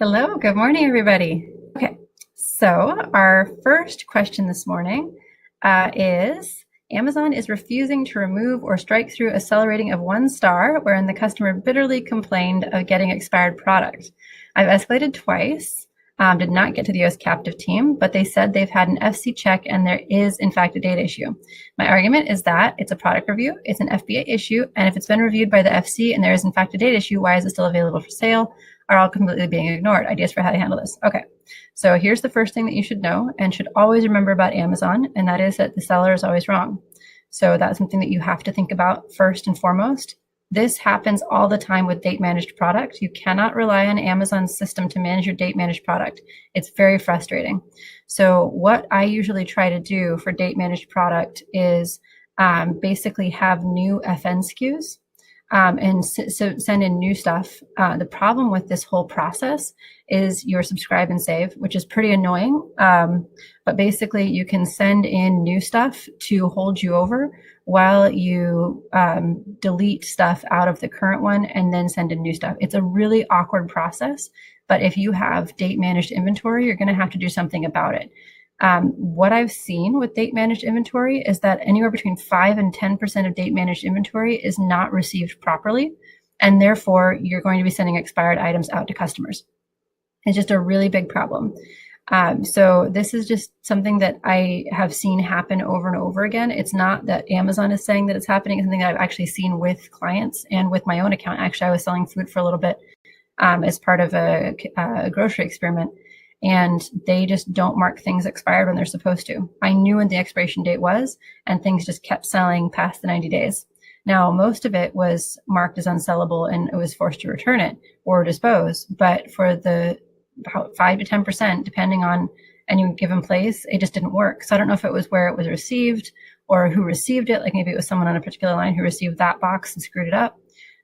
Hello, good morning, everybody. Okay, so our first question this morning is Amazon is refusing to remove or strike through a seller rating of 1 star wherein the customer bitterly complained of getting expired product. I've escalated twice, did not get to the US captive team, but they said they've had an FC check and there is in fact a data issue. My argument is that it's a product review, it's an FBA issue, and if it's been reviewed by the FC and there is in fact a data issue, why is it still available for sale? Are all completely being ignored. Ideas for how to handle this. Okay, so here's the first thing that you should know and should always remember about Amazon, and that is that the seller is always wrong. So that's something that you have to think about first and foremost. This happens all the time with date managed product. You cannot rely on Amazon's system to manage your date managed product. It's very frustrating. So what I usually try to do for date managed product is basically have new FN SKUs. And so send in new stuff. The problem with this whole process is your subscribe and save, which is pretty annoying. But basically you can send in new stuff to hold you over while you delete stuff out of the current one and then send in new stuff. It's a really awkward process, but if you have date managed inventory, you're going to have to do something about it. What I've seen with date managed inventory is that anywhere between 5 and 10% of date managed inventory is not received properly. And therefore you're going to be sending expired items out to customers. It's just a really big problem. So this is just something that I have seen happen over and over again. It's not that Amazon is saying that it's happening. It's something that I've actually seen with clients and with my own account. Actually, I was selling food for a little bit as part of a grocery experiment. And they just don't mark things expired when they're supposed to. I knew when the expiration date was, and things just kept selling past the 90 days. Now, most of it was marked as unsellable and it was forced to return it or dispose. But for the about 5 to 10%, depending on any given place, it just didn't work. So I don't know if it was where it was received or who received it. Like maybe it was someone on a particular line who received that box and screwed it up.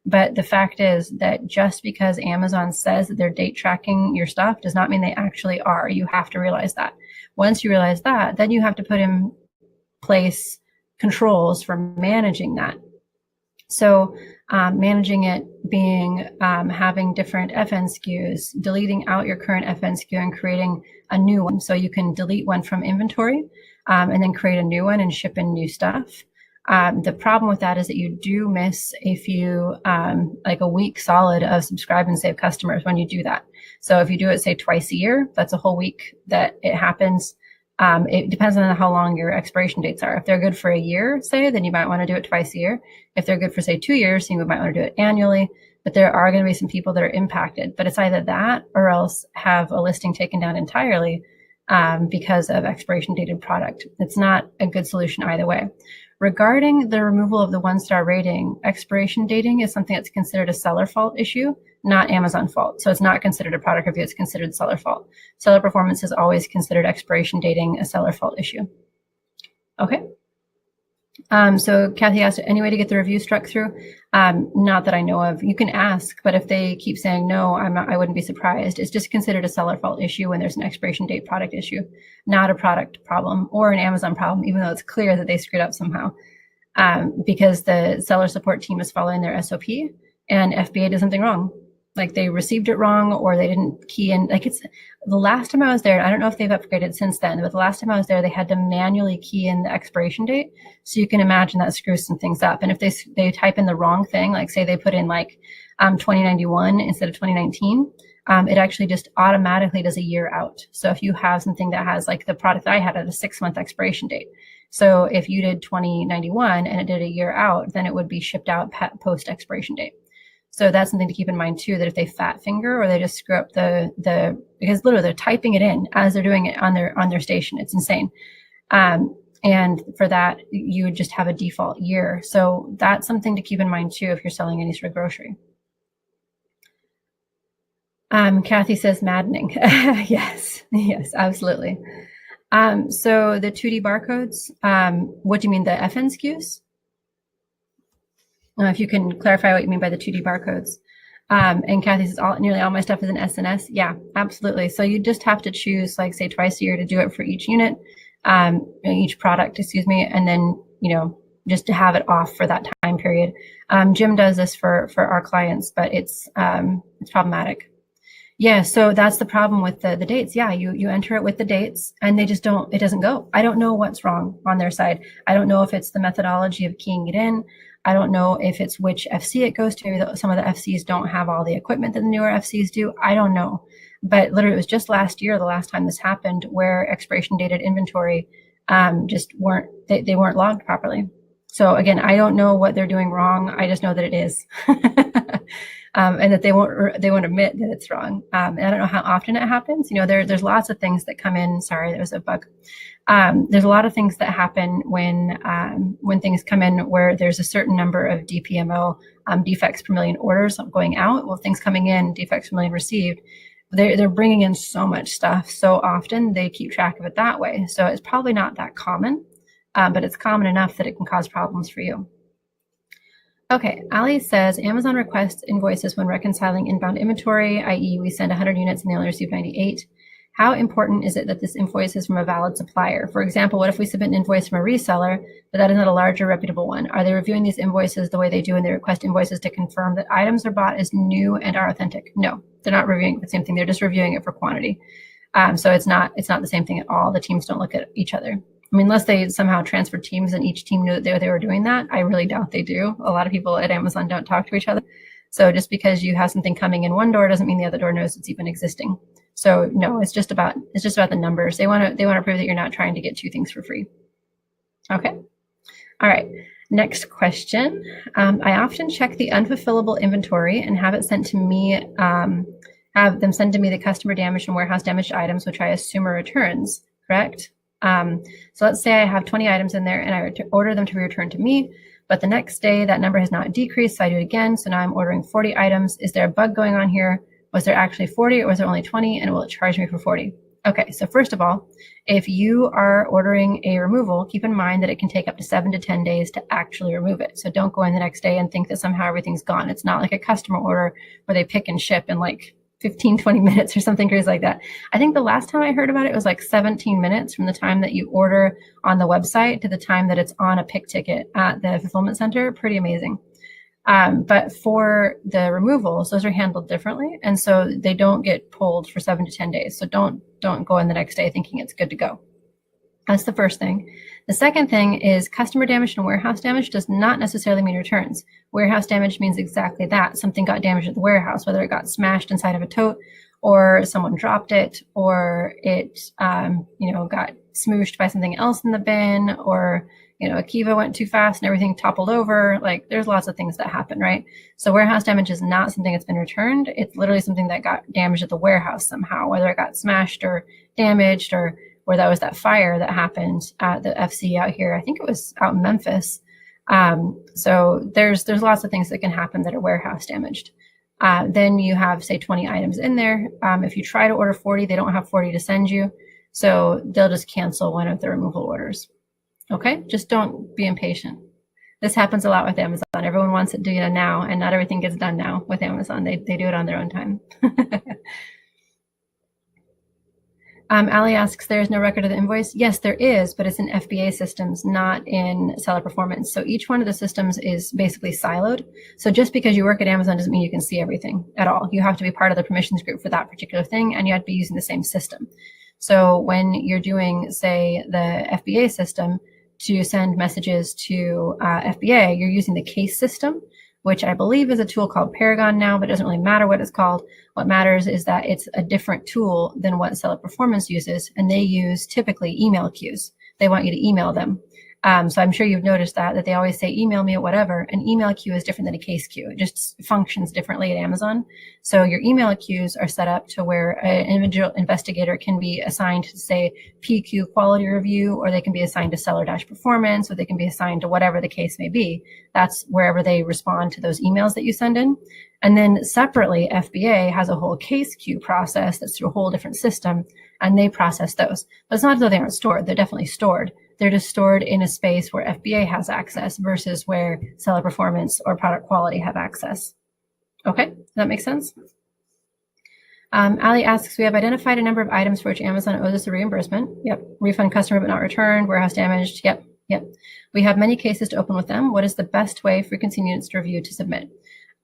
But the fact is that just because Amazon says that they're date tracking your stuff does not mean they actually are. You have to realize that. Once you realize that, then you have to put in place controls for managing that. So managing it being having different FN SKUs, deleting out your current FN SKU and creating a new one. So you can delete one from inventory and then create a new one and ship in new stuff. The problem with that is that you do miss a few, like a week solid of subscribe and save customers when you do that. So if you do it, say twice a year, that's a whole week that it happens. It depends on how long your expiration dates are. If they're good for a year, say, then you might want to do it twice a year. If they're good for, say, 2 years, you might want to do it annually. But there are going to be some people that are impacted. But it's either that or else have a listing taken down entirely because of expiration dated product. It's not a good solution either way. Regarding the removal of the 1-star rating, expiration dating is something that's considered a seller fault issue, not Amazon fault. So it's not considered a product review, it's considered seller fault. Seller performance is always considered expiration dating a seller fault issue. Okay. So Kathy asked, any way to get the review struck through? Not that I know of. You can ask, but if they keep saying no, I wouldn't be surprised. It's just considered a seller fault issue when there's an expiration date product issue, not a product problem or an Amazon problem, even though it's clear that they screwed up somehow. Because the seller support team is following their SOP and FBA did something wrong. Like they received it wrong or they didn't key in. Like it's the last time I was there, I don't know if they've upgraded since then, but the last time I was there, they had to manually key in the expiration date. So you can imagine that screws some things up. And if they type in the wrong thing, like say they put in like 2091 instead of 2019, it actually just automatically does a year out. So if you have something that has like the product I had at a 6-month expiration date. So if you did 2091 and it did a year out, then it would be shipped out post expiration date. So that's something to keep in mind too, that if they fat finger or they just screw up because literally they're typing it in as they're doing it on their station. It's insane. And for that, you would just have a default year. So that's something to keep in mind too if you're selling any sort of grocery. Kathy says maddening. Yes, absolutely. So the 2D barcodes, what do you mean, the FN SKUs? If you can clarify what you mean by the 2D barcodes. And Kathy says nearly all my stuff is in SNS. Yeah, absolutely. So you just have to choose, like say twice a year to do it for each unit, each product, excuse me, and then, just to have it off for that time period. Jim does this for our clients, but it's problematic. Yeah, so that's the problem with the dates. Yeah, you enter it with the dates and they just don't, it doesn't go. I don't know what's wrong on their side. I don't know if it's the methodology of keying it in. I don't know if it's which FC it goes to. Maybe some of the FCs don't have all the equipment that the newer FCs do. I don't know. But literally it was just last year, the last time this happened, where expiration dated inventory just weren't, they weren't logged properly. So again, I don't know what they're doing wrong. I just know that it is. And that they won't admit that it's wrong. And I don't know how often it happens. You know, there's lots of things that come in. Sorry, there was a bug. There's a lot of things that happen when things come in where there's a certain number of DPMO defects per million orders going out. Well, things coming in, defects per million received. They're bringing in so much stuff so often, they keep track of it that way. So it's probably not that common, but it's common enough that it can cause problems for you. Okay, Ali says, Amazon requests invoices when reconciling inbound inventory, i.e. we send 100 units and they only receive 98. How important is it that this invoice is from a valid supplier? For example, what if we submit an invoice from a reseller, but that is not a larger reputable one? Are they reviewing these invoices the way they do when they request invoices to confirm that items are bought as new and are authentic? No, they're not reviewing the same thing. They're just reviewing it for quantity. So it's not the same thing at all. The teams don't look at each other. I mean, unless they somehow transferred teams and each team knew that they were doing that. I really doubt they do. A lot of people at Amazon don't talk to each other. So just because you have something coming in one door doesn't mean the other door knows it's even existing. So no, it's just about the numbers. They want to prove that you're not trying to get two things for free. Okay. All right. Next question. I often check the unfulfillable inventory and have it sent to me, have them send to me the customer damaged and warehouse damaged items, which I assume are returns, correct? So let's say I have 20 items in there and I order them to be returned to me, but the next day that number has not decreased. So I do it again. So now I'm ordering 40 items. Is there a bug going on here? Was there actually 40 or was there only 20? And will it charge me for 40? Okay. So first of all, if you are ordering a removal, keep in mind that it can take up to 7 to 10 days to actually remove it. So don't go in the next day and think that somehow everything's gone. It's not like a customer order where they pick and ship in like 15, 20 minutes or something crazy like that. I think the last time I heard about it was like 17 minutes from the time that you order on the website to the time that it's on a pick ticket at the fulfillment center. Pretty amazing. But for the removals, those are handled differently. And so they don't get pulled for 7 to 10 days. So don't go in the next day thinking it's good to go. That's the first thing. The second thing is customer damage and warehouse damage does not necessarily mean returns. Warehouse damage means exactly that. Something got damaged at the warehouse, whether it got smashed inside of a tote or someone dropped it or it, got smooshed by something else in the bin or, a Kiva went too fast and everything toppled over. Like there's lots of things that happen, right? So warehouse damage is not something that's been returned. It's literally something that got damaged at the warehouse somehow, whether it got smashed or damaged or that was that fire that happened at the FC out here. I think it was out in Memphis. So there's lots of things that can happen that are warehouse damaged. Then you have, say, 20 items in there. If you try to order 40, they don't have 40 to send you. So they'll just cancel one of the removal orders. Okay, just don't be impatient. This happens a lot with Amazon. Everyone wants it done now, and not everything gets done now with Amazon. They do it on their own time. Ali asks, there's no record of the invoice? Yes, there is, but it's in FBA systems, not in seller performance. So each one of the systems is basically siloed. So just because you work at Amazon doesn't mean you can see everything at all. You have to be part of the permissions group for that particular thing, and you have to be using the same system. So when you're doing, say, the FBA system to send messages to FBA, you're using the case system, which I believe is a tool called Paragon now, but it doesn't really matter what it's called. What matters is that it's a different tool than what Seller Performance uses, and they use typically email queues. They want you to email them. So I'm sure you've noticed that they always say, email me at whatever. An email queue is different than a case queue. It just functions differently at Amazon. So your email queues are set up to where an individual investigator can be assigned to, say, PQ quality review, or they can be assigned to seller dash performance, or they can be assigned to whatever the case may be. That's wherever they respond to those emails that you send in. And then separately, FBA has a whole case queue process that's through a whole different system, and they process those. But it's not as though they aren't stored. They're definitely stored. They're just stored in a space where FBA has access versus where seller performance or product quality have access. Okay, does that make sense? Ali asks, we have identified a number of items for which Amazon owes us a reimbursement. Yep. Refund customer but not returned, warehouse damaged. Yep. We have many cases to open with them. What is the best way for continuance to review to submit?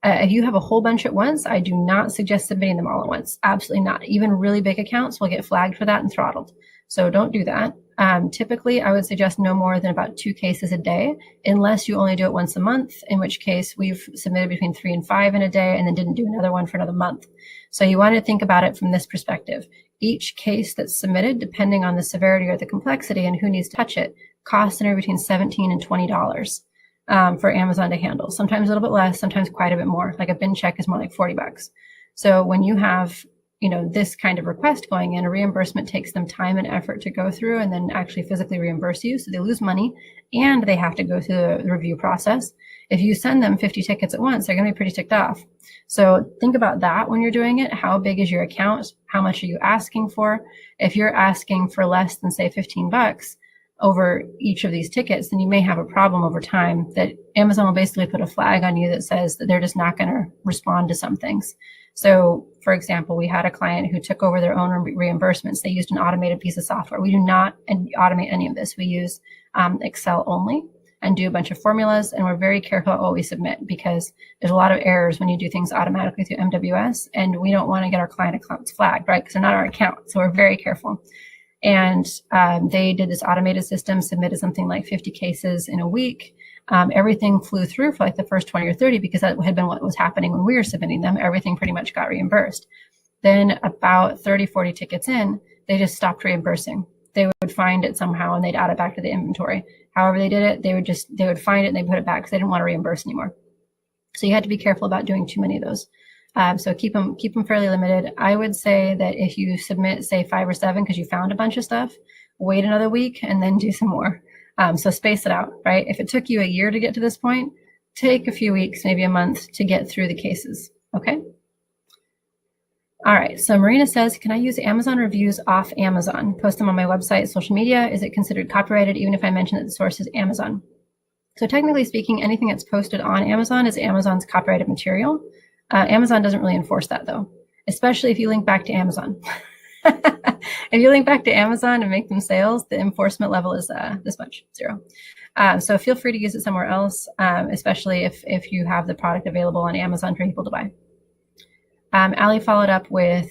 If you have a whole bunch at once, I do not suggest submitting them all at once. Absolutely not. Even really big accounts will get flagged for that and throttled. So don't do that. Typically, I would suggest no more than about 2 cases a day, unless you only do it once a month, in which case we've submitted between 3 and 5 in a day and then didn't do another one for another month. So you want to think about it from this perspective. Each case that's submitted, depending on the severity or the complexity and who needs to touch it, costs anywhere between $17 and $20 for Amazon to handle. Sometimes a little bit less, sometimes quite a bit more. Like a bin check is more like $40. So when you have this kind of request going in, a reimbursement takes them time and effort to go through and then actually physically reimburse you. So they lose money and they have to go through the review process. If you send them 50 tickets at once, they're going to be pretty ticked off. So think about that when you're doing it. How big is your account? How much are you asking for? If you're asking for less than, say, $15 over each of these tickets, then you may have a problem over time that Amazon will basically put a flag on you that says that they're just not going to respond to some things. So, for example, we had a client who took over their own reimbursements. They used an automated piece of software. We do not automate any of this. We use Excel only and do a bunch of formulas, and we're very careful about what we submit because there's a lot of errors when you do things automatically through MWS, and we don't want to get our client accounts flagged, right? Because they're not our account. So we're very careful. And they did this automated system, submitted something like 50 cases in a week. Everything flew through for like the first 20 or 30 because that had been what was happening when we were submitting them. Everything pretty much got reimbursed. Then about 30, 40 tickets in, they just stopped reimbursing. They would find it somehow and they'd add it back to the inventory. However they did it, they would find it and they put it back because they didn't want to reimburse anymore. So you had to be careful about doing too many of those. So keep them fairly limited. I would say that if you submit, say, 5 or 7 because you found a bunch of stuff, wait another week and then do some more. So space it out, right? If it took you a year to get to this point, take a few weeks, maybe a month to get through the cases, okay? All right, so Marina says, can I use Amazon reviews off Amazon? Post them on my website, social media? Is it considered copyrighted even if I mention that the source is Amazon? So technically speaking, anything that's posted on Amazon is Amazon's copyrighted material. Amazon doesn't really enforce that though, especially if you link back to Amazon. If you link back to Amazon and make them sales, the enforcement level is this much, 0. So feel free to use it somewhere else, especially if you have the product available on Amazon for people to buy. Ali followed up with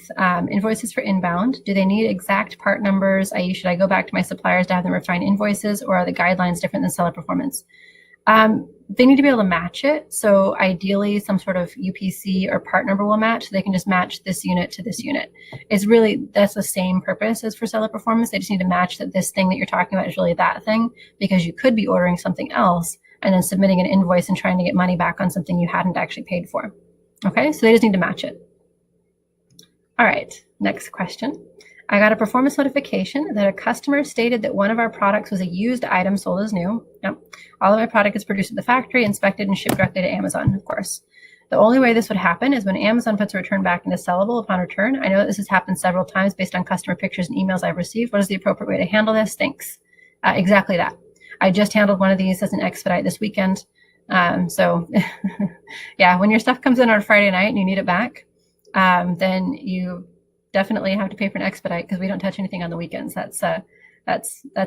invoices for inbound. Do they need exact part numbers? I.e., should I go back to my suppliers to have them refine invoices, or are the guidelines different than seller performance? They need to be able to match it. So ideally, some sort of UPC or part number will match. So they can just match this unit to this unit. It's really, that's the same purpose as for seller performance. They just need to match that this thing that you're talking about is really that thing, because you could be ordering something else and then submitting an invoice and trying to get money back on something you hadn't actually paid for. Okay, so they just need to match it. All right, next question. I got a performance notification that a customer stated that one of our products was a used item sold as new. Yep. All of my product is produced at the factory, inspected, and shipped directly to Amazon, of course. The only way this would happen is when Amazon puts a return back into sellable upon return. I know that this has happened several times based on customer pictures and emails I've received. What is the appropriate way to handle this? Thanks. Exactly that. I just handled one of these as an expedite this weekend. So yeah, when your stuff comes in on a Friday night and you need it back, then you definitely have to pay for an expedite because we don't touch anything on the weekends. That's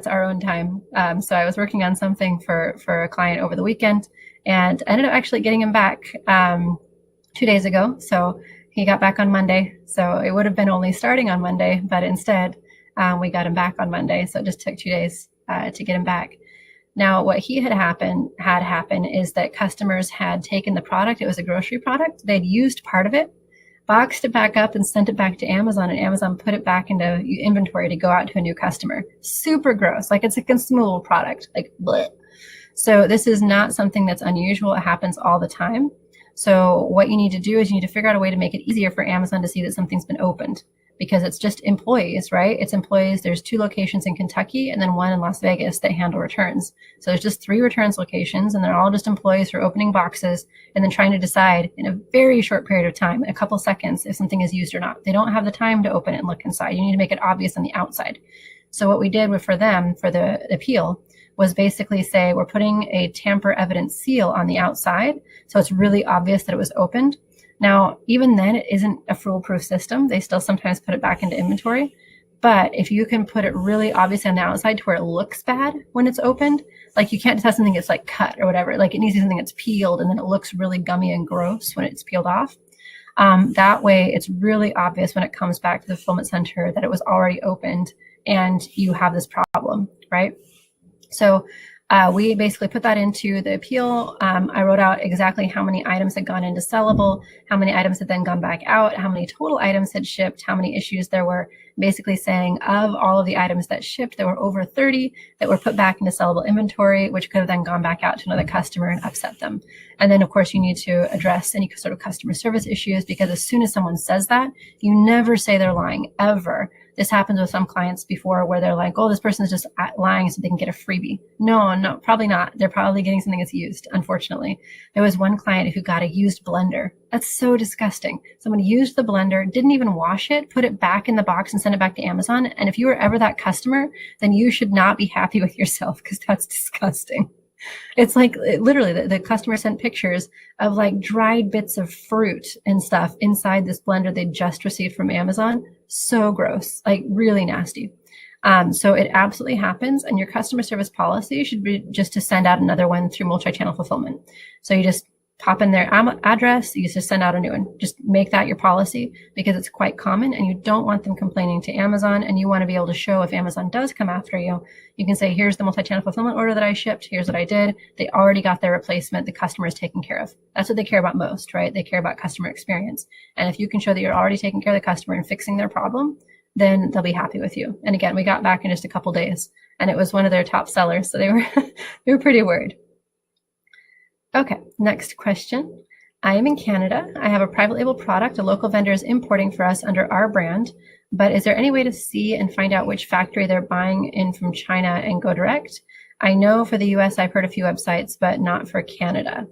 our own time. So I was working on something for a client over the weekend and I ended up actually getting him back 2 days ago. So he got back on Monday. So it would have been only starting on Monday, but instead we got him back on Monday. So it just took 2 days to get him back. Now, what had happened is that customers had taken the product. It was a grocery product. They'd used part of it, boxed it back up and sent it back to Amazon, and Amazon put it back into inventory to go out to a new customer. Super gross. Like it's a consumable product, like bleh. So this is not something that's unusual. It happens all the time. So what you need to do is you need to figure out a way to make it easier for Amazon to see that something's been opened, because it's just employees, right? It's employees. There's 2 locations in Kentucky and then 1 in Las Vegas that handle returns. So there's just 3 returns locations, and they're all just employees who are opening boxes and then trying to decide in a very short period of time, in a couple seconds, if something is used or not. They don't have the time to open it and look inside. You need to make it obvious on the outside. So what we did for them, for the appeal, was basically say, we're putting a tamper evidence seal on the outside. So it's really obvious that it was opened. Now, even then, it isn't a foolproof system. They still sometimes put it back into inventory. But if you can put it really obviously on the outside to where it looks bad when it's opened, like you can't just have something that's like cut or whatever. Like it needs to be something that's peeled and then it looks really gummy and gross when it's peeled off. That way it's really obvious when it comes back to the fulfillment center that it was already opened and you have this problem, right? So we basically put that into the appeal. I wrote out exactly how many items had gone into sellable, how many items had then gone back out, how many total items had shipped, how many issues there were, basically saying of all of the items that shipped, there were over 30 that were put back into sellable inventory, which could have then gone back out to another customer and upset them. And then, of course, you need to address any sort of customer service issues, because as soon as someone says that, you never say they're lying, ever. This happens with some clients before where they're like, oh, this person's just lying so they can get a freebie. No, probably not. They're probably getting something that's used, unfortunately. There was one client who got a used blender. That's so disgusting. Someone used the blender, didn't even wash it, put it back in the box and sent it back to Amazon. And if you were ever that customer, then you should not be happy with yourself, because that's disgusting. It's like literally the customer sent pictures of like dried bits of fruit and stuff inside this blender they just received from Amazon. So gross, like really nasty. So it absolutely happens. And your customer service policy should be just to send out another one through multi-channel fulfillment. So you just pop in their address, you just send out a new one. Just make that your policy, because it's quite common and you don't want them complaining to Amazon, and you want to be able to show if Amazon does come after you, you can say, here's the multi-channel fulfillment order that I shipped. Here's what I did. They already got their replacement. The customer is taken care of. That's what they care about most, right? They care about customer experience. And if you can show that you're already taking care of the customer and fixing their problem, then they'll be happy with you. And again, we got back in just a couple days and it was one of their top sellers. So they were pretty worried. Okay, next question. I am in Canada. I have a private label product a local vendor is importing for us under our brand, but is there any way to see and find out which factory they're buying in from China and go direct? I know for the US, I've heard a few websites, but not for Canada.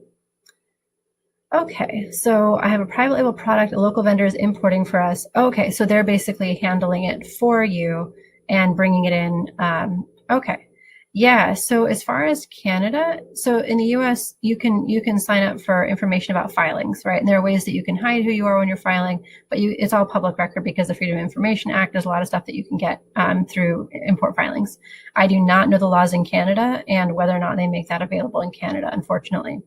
Okay, so I have a private label product a local vendor is importing for us. Okay, so they're basically handling it for you and bringing it in. Okay. Yeah, so as far as Canada, so in the US, you can sign up for information about filings, right? And there are ways that you can hide who you are when you're filing, but it's all public record because the Freedom of Information Act, there's a lot of stuff that you can get through import filings. I do not know the laws in Canada and whether or not they make that available in Canada, unfortunately.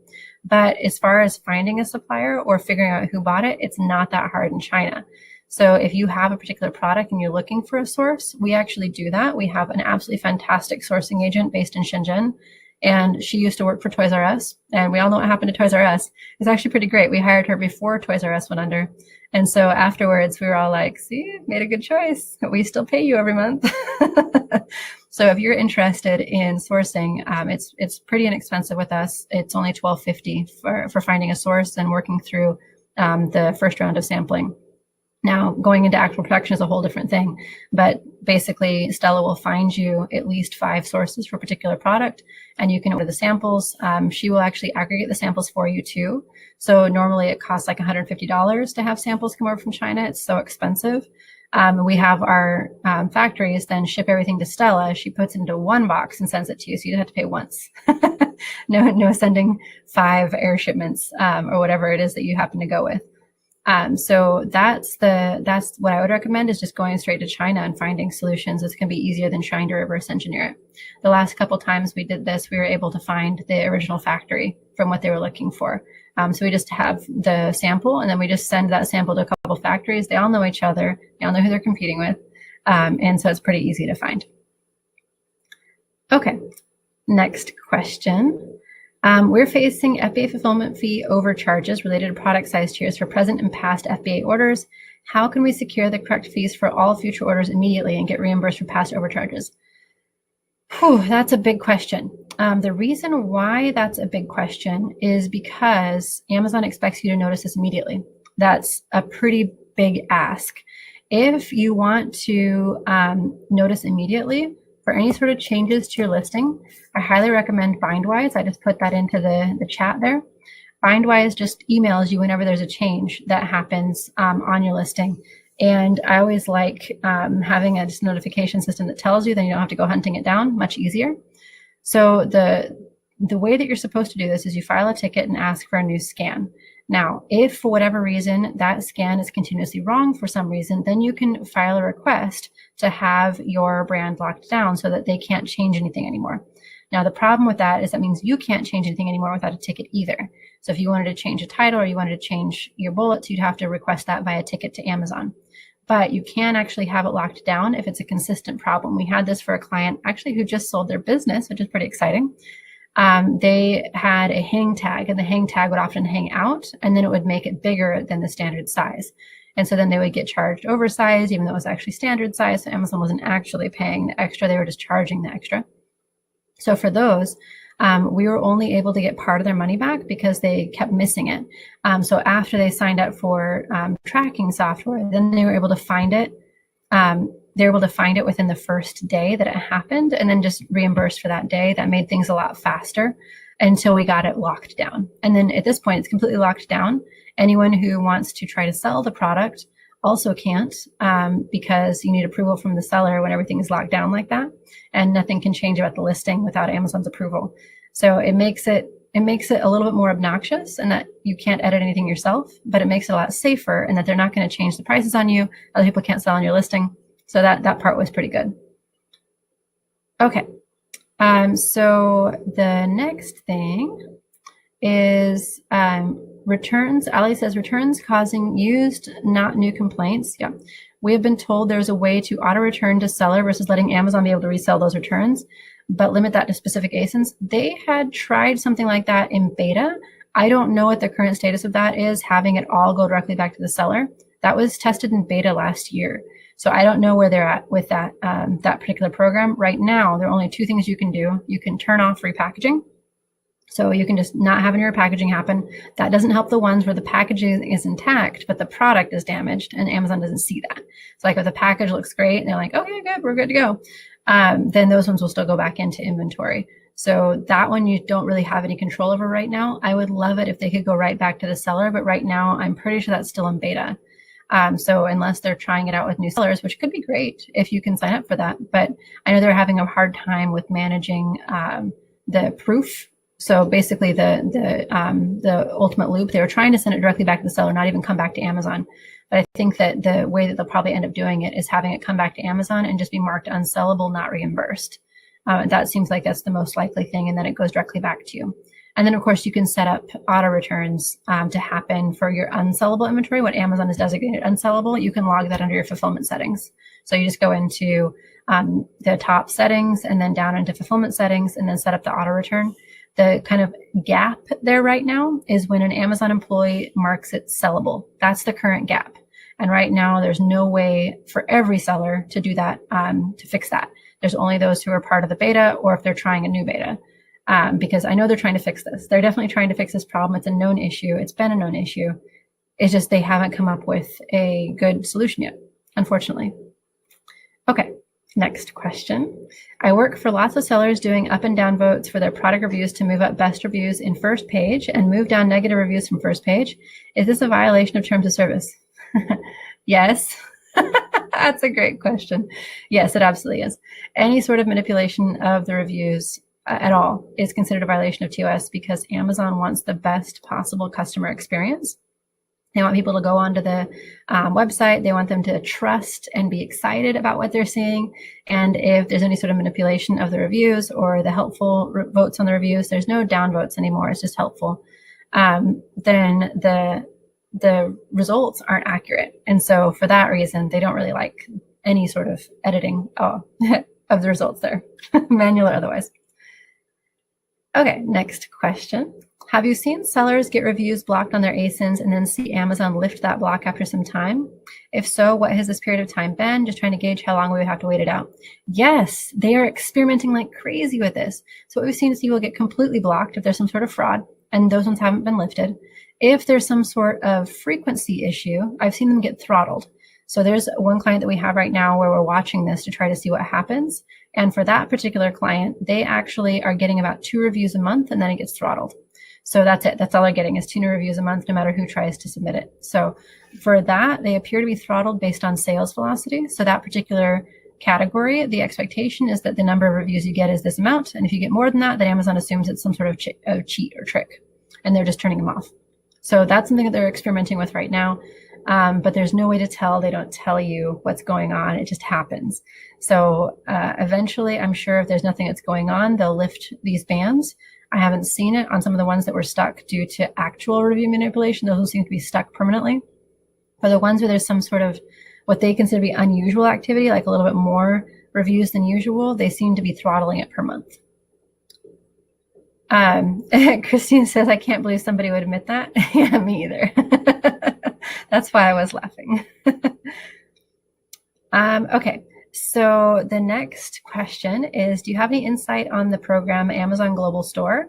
But as far as finding a supplier or figuring out who bought it, it's not that hard in China. So if you have a particular product and you're looking for a source, we actually do that. We have an absolutely fantastic sourcing agent based in Shenzhen, and she used to work for Toys R Us, and we all know what happened to Toys R Us. It's actually pretty great. We hired her before Toys R Us went under. And so afterwards, we were all like, see, made a good choice. We still pay you every month. So if you're interested in sourcing, it's pretty inexpensive with us. It's only $12.50 for finding a source and working through the first round of sampling. Now, going into actual production is a whole different thing, but basically Stella will find you at least 5 sources for a particular product, and you can order the samples. She will actually aggregate the samples for you too. So normally it costs like $150 to have samples come over from China. It's so expensive. We have our factories then ship everything to Stella. She puts it into one box and sends it to you, so you don't have to pay once. No sending 5 air shipments or whatever it is that you happen to go with. So that's what I would recommend, is just going straight to China and finding solutions. It's going to be easier than trying to reverse engineer it. The last couple times we did this, we were able to find the original factory from what they were looking for. So we just have the sample, and then we just send that sample to a couple factories. They all know each other. They all know who they're competing with. And so it's pretty easy to find. Okay, next question. We're facing FBA fulfillment fee overcharges related to product size tiers for present and past FBA orders. How can we secure the correct fees for all future orders immediately and get reimbursed for past overcharges? Whew, that's a big question. The reason why that's a big question is because Amazon expects you to notice this immediately. That's a pretty big ask. If you want to notice immediately, for any sort of changes to your listing, I highly recommend Bindwise. I just put that into the chat there. Bindwise just emails you whenever there's a change that happens on your listing. And I always like having a notification system that tells you, then you don't have to go hunting it down, much easier. So the way that you're supposed to do this is you file a ticket and ask for a new scan. Now, if for whatever reason that scan is continuously wrong for some reason, then you can file a request to have your brand locked down so that they can't change anything anymore. Now, the problem with that is that means you can't change anything anymore without a ticket either. So if you wanted to change a title or you wanted to change your bullets, you'd have to request that via ticket to Amazon. But you can actually have it locked down if it's a consistent problem. We had this for a client actually who just sold their business, which is pretty exciting. They had a hang tag, and the hang tag would often hang out, and then it would make it bigger than the standard size. And so then they would get charged oversized, even though it was actually standard size. So Amazon wasn't actually paying the extra, they were just charging the extra. So for those, we were only able to get part of their money back because they kept missing it. So after they signed up for tracking software, then they were able to find it. They were able to find it within the first day that it happened and then just reimbursed for that day. That made things a lot faster until we got it locked down. And then at this point, it's completely locked down. Anyone who wants to try to sell the product also can't because you need approval from the seller when everything is locked down like that, and nothing can change about the listing without Amazon's approval. So it makes it a little bit more obnoxious in that you can't edit anything yourself, but it makes it a lot safer in that they're not going to change the prices on you. Other people can't sell on your listing. So that part was pretty good. Okay. So the next thing is returns. Ali says returns causing used, not new complaints. Yeah. We have been told there's a way to auto return to seller versus letting Amazon be able to resell those returns, but limit that to specific ASINs. They had tried something like that in beta. I don't know what the current status of that is, having it all go directly back to the seller. That was tested in beta last year. So I don't know where they're at with that, that particular program. Right now, there are only two things you can do. You can turn off repackaging. So you can just not have any repackaging happen. That doesn't help the ones where the packaging is intact, but the product is damaged and Amazon doesn't see that. So like if the package looks great and they're like, okay, good, we're good to go. Then those ones will still go back into inventory. So that one you don't really have any control over right now. I would love it if they could go right back to the seller, but right now I'm pretty sure that's still in beta. So unless they're trying it out with new sellers, which could be great if you can sign up for that, but I know they're having a hard time with managing the proof. So basically the ultimate loop, they were trying to send it directly back to the seller, not even come back to Amazon. But I think that the way that they'll probably end up doing it is having it come back to Amazon and just be marked unsellable, not reimbursed. That seems like that's the most likely thing. And then it goes directly back to you. And then, of course, you can set up auto returns to happen for your unsellable inventory. What Amazon is designated unsellable, you can log that under your fulfillment settings. So you just go into the top settings and then down into fulfillment settings and then set up the auto return. The kind of gap there right now is when an Amazon employee marks it sellable. That's the current gap. And right now, there's no way for every seller to do that, to fix that. There's only those who are part of the beta or if they're trying a new beta. Because I know they're trying to fix this. They're definitely trying to fix this problem. It's a known issue. It's been a known issue. It's just they haven't come up with a good solution yet, unfortunately. Okay, next question. I work for lots of sellers doing up and down votes for their product reviews to move up best reviews in first page and move down negative reviews from first page. Is this a violation of terms of service? Yes. That's a great question. Yes, it absolutely is. Any sort of manipulation of the reviews at all is considered a violation of TOS because Amazon wants the best possible customer experience. They want people to go onto the website. They want them to trust and be excited about what they're seeing. And if there's any sort of manipulation of the reviews or the helpful votes on the reviews, there's no down votes anymore. It's just helpful. Then the results aren't accurate. And so for that reason, they don't really like any sort of editing of the results there, manual or otherwise. Okay, next question. Have you seen sellers get reviews blocked on their ASINs and then see Amazon lift that block after some time? If so, what has this period of time been? Just trying to gauge how long we would have to wait it out. Yes, they are experimenting like crazy with this. So what we've seen is people get completely blocked if there's some sort of fraud, and those ones haven't been lifted. If there's some sort of frequency issue, I've seen them get throttled. So there's one client that we have right now where we're watching this to try to see what happens. And for that particular client, they actually are getting about 2 reviews a month and then it gets throttled. So that's it. That's all they're getting is 2 new reviews a month, no matter who tries to submit it. So for that, they appear to be throttled based on sales velocity. So that particular category, the expectation is that the number of reviews you get is this amount. And if you get more than that, then Amazon assumes it's some sort of cheat or trick, and they're just turning them off. So that's something that they're experimenting with right now. But there's no way to tell. They don't tell you what's going on. It just happens. So eventually, I'm sure if there's nothing that's going on, they'll lift these bans. I haven't seen it on some of the ones that were stuck due to actual review manipulation. Those seem to be stuck permanently. For the ones where there's some sort of what they consider to be unusual activity, like a little bit more reviews than usual, they seem to be throttling it per month. Christine says, I can't believe somebody would admit that. Yeah, me either. That's why I was laughing. Okay, so the next question is, do you have any insight on the program Amazon Global Store?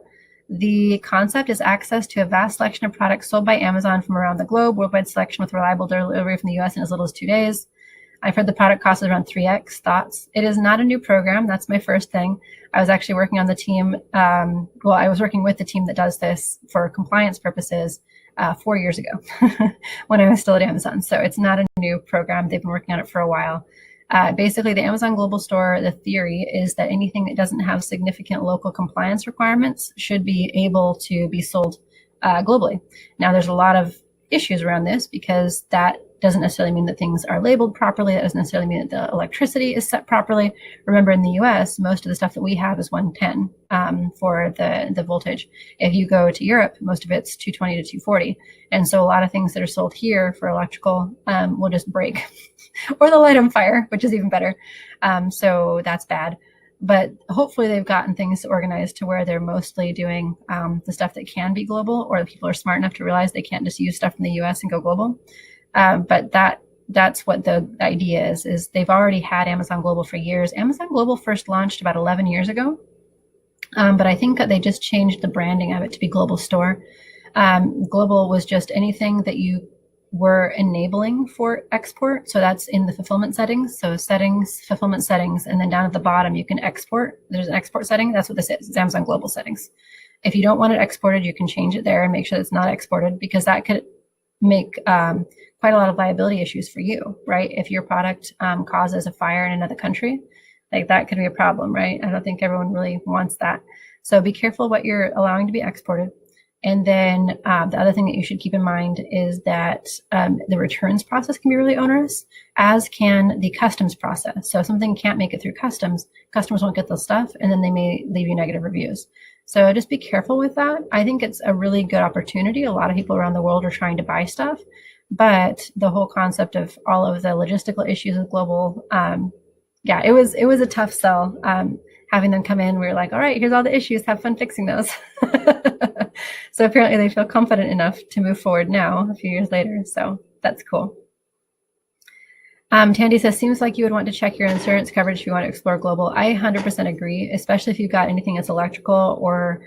The concept is access to a vast selection of products sold by Amazon from around the globe, worldwide selection with reliable delivery from the US in as little as 2 days. I've heard the product cost is around 3x. Thoughts? It is not a new program. That's my first thing. I was actually working on the team. I was working with the team that does this for compliance purposes 4 years ago when I was still at Amazon. So it's not a new program. They've been working on it for a while. Basically, the Amazon Global Store, the theory is that anything that doesn't have significant local compliance requirements should be able to be sold globally. Now, there's a lot of issues around this because that doesn't necessarily mean that things are labeled properly. That doesn't necessarily mean that the electricity is set properly. Remember, in the US, most of the stuff that we have is 110 for the voltage. If you go to Europe, most of it's 220 to 240. And so a lot of things that are sold here for electrical will just break or they'll light on fire, which is even better. So that's bad. But hopefully they've gotten things organized to where they're mostly doing the stuff that can be global, or the people are smart enough to realize they can't just use stuff from the US and go global. But that's what the idea is they've already had Amazon Global for years. Amazon Global first launched about 11 years ago. But I think that they just changed the branding of it to be Global Store. Global was just anything that you were enabling for export. So that's in the fulfillment settings. So settings, fulfillment settings, and then down at the bottom, you can export. There's an export setting. That's what this is. It's Amazon Global settings. If you don't want it exported, you can change it there and make sure it's not exported, because that could make quite a lot of liability issues for you, right? If your product causes a fire in another country, like that could be a problem, right? I don't think everyone really wants that. So be careful what you're allowing to be exported. And then the other thing that you should keep in mind is that the returns process can be really onerous, as can the customs process. So if something can't make it through customs, customers won't get the stuff, and then they may leave you negative reviews. So just be careful with that. I think it's a really good opportunity. A lot of people around the world are trying to buy stuff, but the whole concept of all of the logistical issues with global, it was a tough sell. Having them come in, we were like, all right, here's all the issues. Have fun fixing those. So apparently they feel confident enough to move forward now, a few years later. So that's cool. Tandy says, seems like you would want to check your insurance coverage if you want to explore global. I 100% agree, especially if you've got anything that's electrical or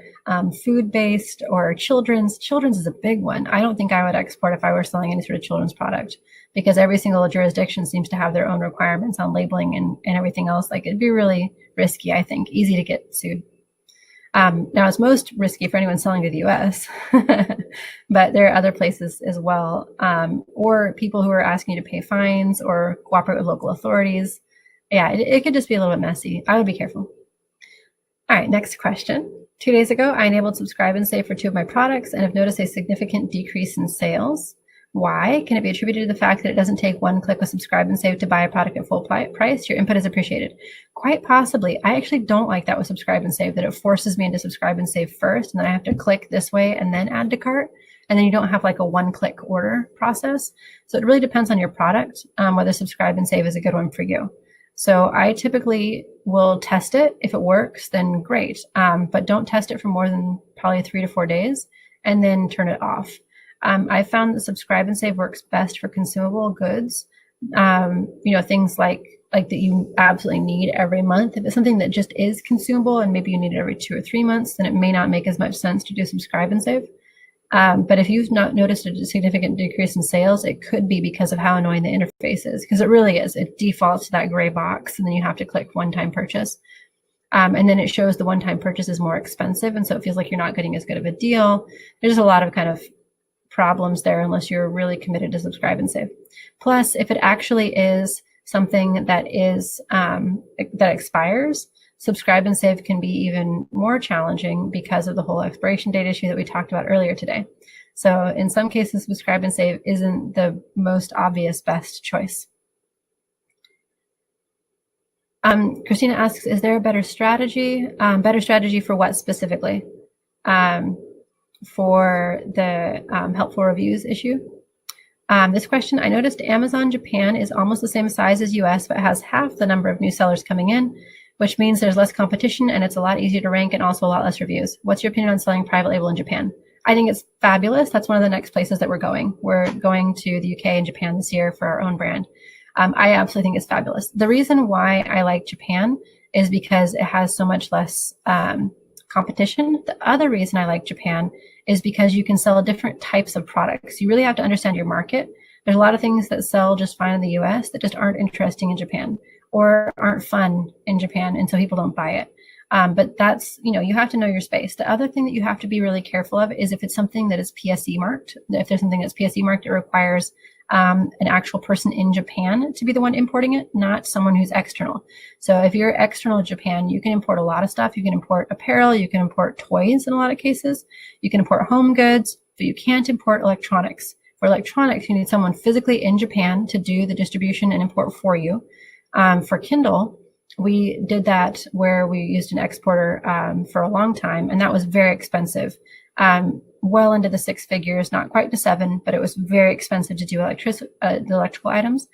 food-based or children's. Children's is a big one. I don't think I would export if I were selling any sort of children's product, because every single jurisdiction seems to have their own requirements on labeling and everything else. Like, it'd be really risky, I think, easy to get sued. Now, it's most risky for anyone selling to the US, but there are other places as well, or people who are asking you to pay fines or cooperate with local authorities. Yeah, it could just be a little bit messy. I would be careful. All right, next question. 2 days ago, I enabled subscribe and save for 2 of my products and have noticed a significant decrease in sales. Why? Can it be attributed to the fact that it doesn't take one click with subscribe and save to buy a product at full price? Your input is appreciated. Quite possibly. I actually don't like that with subscribe and save, that it forces me into subscribe and save first, and then I have to click this way and then add to cart. And then you don't have like a one-click order process. So it really depends on your product, whether subscribe and save is a good one for you. So I typically will test it. If it works, then great. But don't test it for more than probably 3 to 4 days and then turn it off. I found that subscribe and save works best for consumable goods. Things like that you absolutely need every month. If it's something that just is consumable and maybe you need it every 2 or 3 months, then it may not make as much sense to do subscribe and save. But if you've not noticed a significant decrease in sales, it could be because of how annoying the interface is, because it really is. It defaults to that gray box, and then you have to click one-time purchase. And then it shows the one-time purchase is more expensive, and so it feels like you're not getting as good of a deal. There's a lot of kind of problems there unless you're really committed to subscribe and save. Plus, if it actually is something that is that expires, subscribe and save can be even more challenging because of the whole expiration date issue that we talked about earlier today. So in some cases, subscribe and save isn't the most obvious best choice. Christina asks, is there a better strategy? Better strategy for what specifically? For the helpful reviews issue? This question, I noticed Amazon Japan is almost the same size as US, but has half the number of new sellers coming in, which means there's less competition and it's a lot easier to rank and also a lot less reviews. What's your opinion on selling private label in Japan? I think it's fabulous. That's one of the next places that we're going. We're going to the UK and Japan this year for our own brand. I absolutely think it's fabulous. The reason why I like Japan is because it has so much less competition. The other reason I like Japan is because you can sell different types of products. You really have to understand your market. There's a lot of things that sell just fine in the US that just aren't interesting in Japan or aren't fun in Japan, and so people don't buy it. But that's, you have to know your space. The other thing that you have to be really careful of is if it's something that is PSE marked. If there's something that's PSE marked, it requires an actual person in Japan to be the one importing it, not someone who's external. So if you're external to Japan, you can import a lot of stuff. You can import apparel, you can import toys in a lot of cases, you can import home goods, but you can't import electronics. For electronics, you need someone physically in Japan to do the distribution and import for you. For Kindle, we did that where we used an exporter for a long time, and that was very expensive. Well into the 6 figures, not quite to 7, but it was very expensive to do the electrical items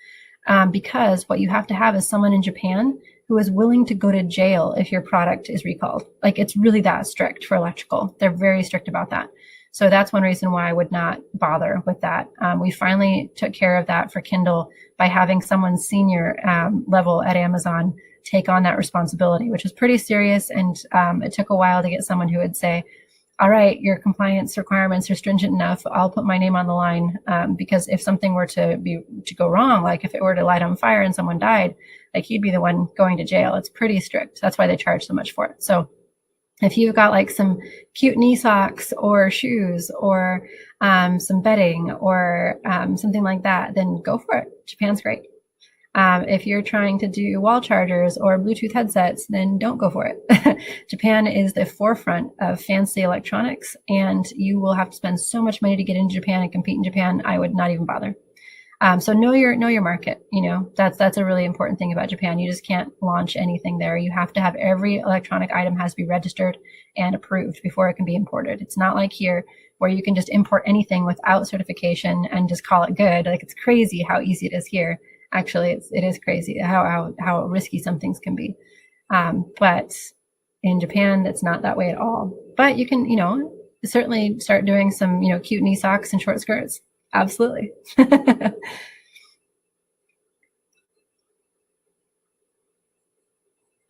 because what you have to have is someone in Japan who is willing to go to jail if your product is recalled. Like, it's really that strict for electrical. They're very strict about that. So that's one reason why I would not bother with that. We finally took care of that for Kindle by having someone senior level at Amazon take on that responsibility, which was pretty serious. And it took a while to get someone who would say, all right, your compliance requirements are stringent enough. I'll put my name on the line because if something were to go wrong, like if it were to light on fire and someone died, like he'd be the one going to jail. It's pretty strict. That's why they charge so much for it. So if you've got like some cute knee socks or shoes or some bedding or something like that, then go for it. Japan's great. If you're trying to do wall chargers or Bluetooth headsets, then don't go for it. Japan is the forefront of fancy electronics, and you will have to spend so much money to get into Japan and compete in Japan. I would not even bother. So know your market. That's a really important thing about Japan. You just can't launch anything there. You have to have every electronic item has to be registered and approved before it can be imported. It's not like here where you can just import anything without certification and just call it good. Like, it's crazy how easy it is here. Actually, it is crazy how risky some things can be. But in Japan, it's not that way at all. But you can, certainly start doing some, cute knee socks and short skirts. Absolutely.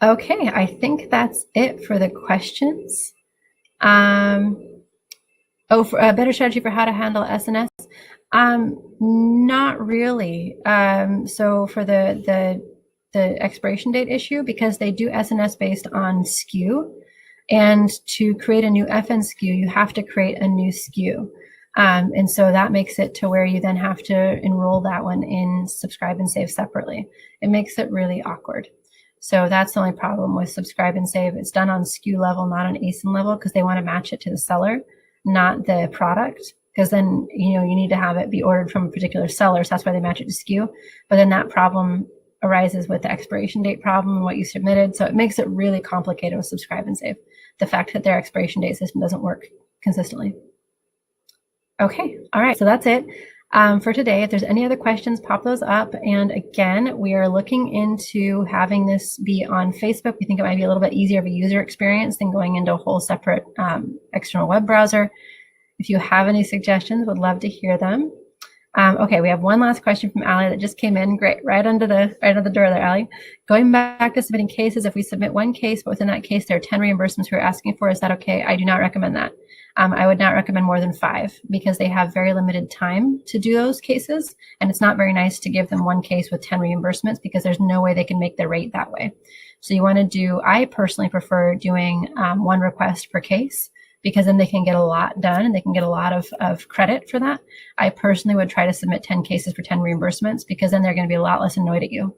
Okay, I think that's it for the questions. For a better strategy for how to handle SNS. Not really. So for the expiration date issue, because they do SNS based on SKU, and to create a new FN SKU, you have to create a new SKU. And so that makes it to where you then have to enroll that one in subscribe and save separately. It makes it really awkward. So that's the only problem with subscribe and save. It's done on SKU level, not on ASIN level, because they want to match it to the seller, not the product. Because then, you need to have it be ordered from a particular seller. So that's why they match it to SKU. But then that problem arises with the expiration date problem and what you submitted. So it makes it really complicated with subscribe and save. The fact that their expiration date system doesn't work consistently. Okay, all right, so that's it for today. If there's any other questions, pop those up. And again, we are looking into having this be on Facebook. We think it might be a little bit easier of a user experience than going into a whole separate external web browser. If you have any suggestions, would love to hear them. Okay, we have one last question from Allie that just came in. Great, right under the door there, Allie. Going back to submitting cases, if we submit one case, but within that case there are 10 reimbursements we're asking for, is that okay? I do not recommend that. I would not recommend more than 5 because they have very limited time to do those cases, and it's not very nice to give them one case with 10 reimbursements because there's no way they can make their rate that way. So you want to do, I personally prefer doing 1 request per case, because then they can get a lot done and they can get a lot of credit for that. I personally would try to submit 10 cases for 10 reimbursements because then they're going to be a lot less annoyed at you.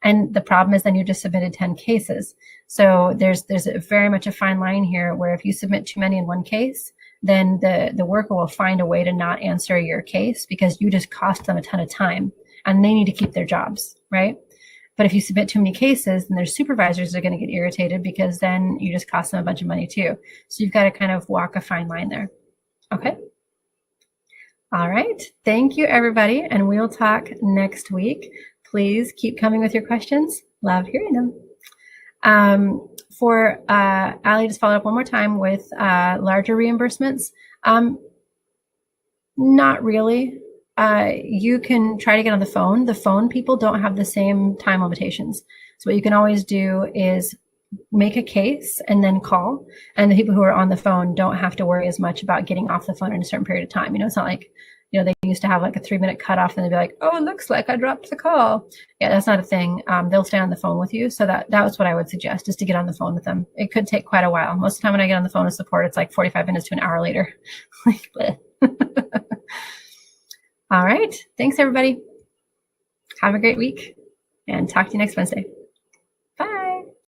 And the problem is then you just submitted 10 cases. So there's very much a fine line here where if you submit too many in one case, then the worker will find a way to not answer your case because you just cost them a ton of time and they need to keep their jobs, right? But if you submit too many cases, then their supervisors are going to get irritated because then you just cost them a bunch of money too. So you've got to kind of walk a fine line there. Okay. All right. Thank you, everybody. And we'll talk next week. Please keep coming with your questions. Love hearing them. For Allie, just follow up one more time with larger reimbursements. Not really. You can try to get on the phone. The phone people don't have the same time limitations. So what you can always do is make a case and then call. And the people who are on the phone don't have to worry as much about getting off the phone in a certain period of time. It's not like, they used to have like a 3-minute cutoff and they'd be like, oh, it looks like I dropped the call. Yeah, that's not a thing. They'll stay on the phone with you. So that was what I would suggest, is to get on the phone with them. It could take quite a while. Most of the time when I get on the phone with support, it's like 45 minutes to an hour later. All right. Thanks, everybody. Have a great week and talk to you next Wednesday.